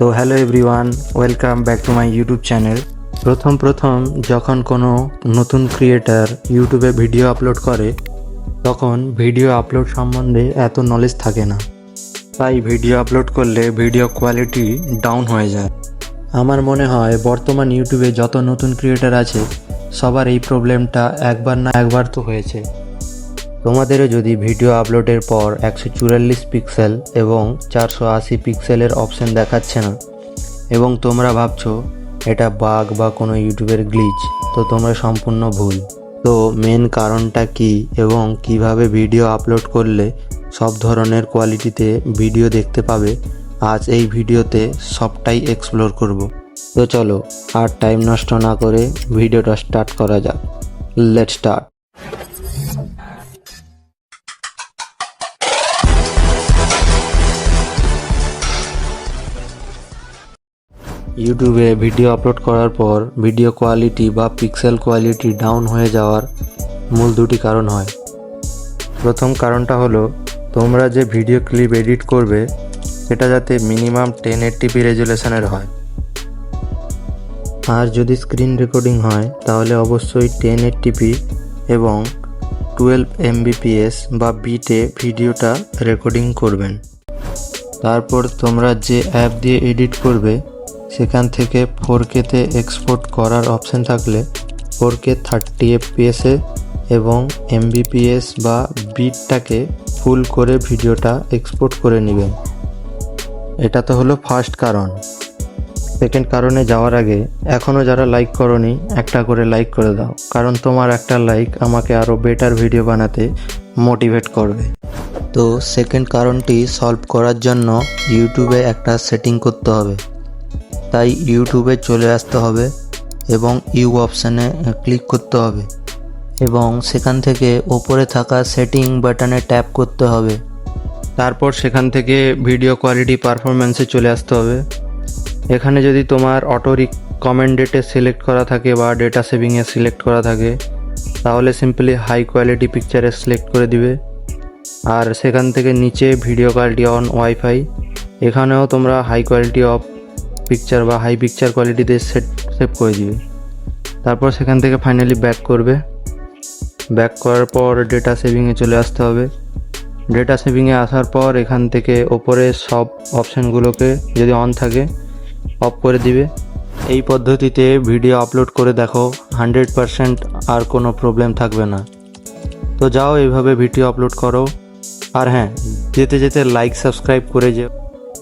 তো hello everyone, welcome back to my YouTube channel. প্রথম যখন কোনো নতুন ক্রিয়েটার ইউটিউবে ভিডিও আপলোড করে তখন ভিডিও আপলোড সম্বন্ধে এত নলেজ থাকে না, তাই ভিডিও আপলোড করলে ভিডিও কোয়ালিটি ডাউন হয়ে যায়। আমার মনে হয় বর্তমান ইউটিউবে যত নতুন ক্রিয়েটার আছে সবার এই প্রবলেমটা একবার না একবার তো হয়েছে। তোমাদেরও যদি ভিডিও আপলোডের পর 144 পিক্সেল এবং 480 পিক্সেলের অপশন দেখাচ্ছে না এবং তোমরা ভাবছো এটা বাগ বা কোনো ইউটিউবের গ্লিচ, তো তোমরা সম্পূর্ণ ভুল। তো মেন কারণটা কি এবং কিভাবে ভিডিও আপলোড করলে সব ধরনের কোয়ালিটিতে ভিডিও দেখতে পাবে, আজ এই ভিডিওতে সবটাই এক্সপ্লোর করব। তো চলো আর টাইম নষ্ট না করে ভিডিওটা স্টার্ট করা যাক। Let's start. ইউটিউবে ভিডিও আপলোড করার পর ভিডিও কোয়ালিটি বা পিক্সেল কোয়ালিটি ডাউন হয়ে যাওয়ার মূল দুটি কারণ হয়। প্রথম কারণটা হলো তোমরা যে ভিডিও ক্লিপ এডিট করবে সেটা যাতে মিনিমাম 1080p রেজুলেশনের হয়, আর যদি স্ক্রিন রেকর্ডিং হয় তাহলে অবশ্যই 1080p এবং 12 mbps বা বিটে ভিডিওটা রেকর্ডিং করবেন। তারপর তোমরা যে অ্যাপ দিয়ে এডিট করবে সেখান থেকে 4K-তে এক্সপোর্ট করার অপশন থাকলে 4K 30 fps-এ এবং mbps বা বিটটাকে ফুল করে ভিডিওটা এক্সপোর্ট করে নেবেন। এটা তো হলো ফার্স্ট কারণ। সেকেন্ড কারণে যাওয়ার আগে এখনও যারা লাইক করোনি একটা করে লাইক করে দাও, কারণ তোমার একটা লাইক আমাকে আরও বেটার ভিডিও বানাতে মোটিভেট করবে। তো সেকেন্ড কারণটি সলভ করার জন্য ইউটিউবে একটা সেটিং করতে হবে, তাই ইউটিউবে চলে আসতে হবে এবং ইউ অপশানে ক্লিক করতে হবে এবং সেখান থেকে ওপরে থাকা সেটিং বাটনে ট্যাপ করতে হবে। তারপর সেখান থেকে ভিডিও কোয়ালিটি পারফরমেন্সে চলে আসতে হবে। এখানে যদি তোমার অটো রিকমেন্ডেডে সিলেক্ট করা থাকে বা ডেটা সেভিংয়ে সিলেক্ট করা থাকে তাহলে সিম্পলি হাই কোয়ালিটি পিকচারে সিলেক্ট করে দিবে, আর সেখান থেকে নিচে ভিডিও কোয়ালিটি অন ওয়াইফাই, এখানেও তোমরা হাই কোয়ালিটি অফ পিকচার বা হাই পিকচার কোয়ালিটিতে সেভ করে দিবে। তারপর সেখান থেকে ফাইনালি ব্যাক করবে। ব্যাক করার পর ডেটা সেভিংয়ে চলে আসতে হবে। ডেটা সেভিংয়ে আসার পর এখান থেকে ওপরে সব অপশানগুলোকে যদি অন থাকে অফ করে দিবে। এই পদ্ধতিতে ভিডিও আপলোড করে দেখো 100% আর কোনো প্রবলেম থাকবে না। তো যাও এইভাবে ভিডিও আপলোড করো, আর হ্যাঁ, যেতে যেতে লাইক সাবস্ক্রাইব করে যেও।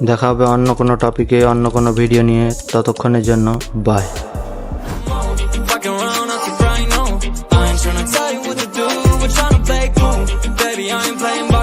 দেখা হবে অন্য কোনো টপিকে, অন্য কোনো ভিডিও নিয়ে। ততক্ষণের জন্য by. Tryna tell you what to do, we're tryna play cool. Baby, I ain't playing by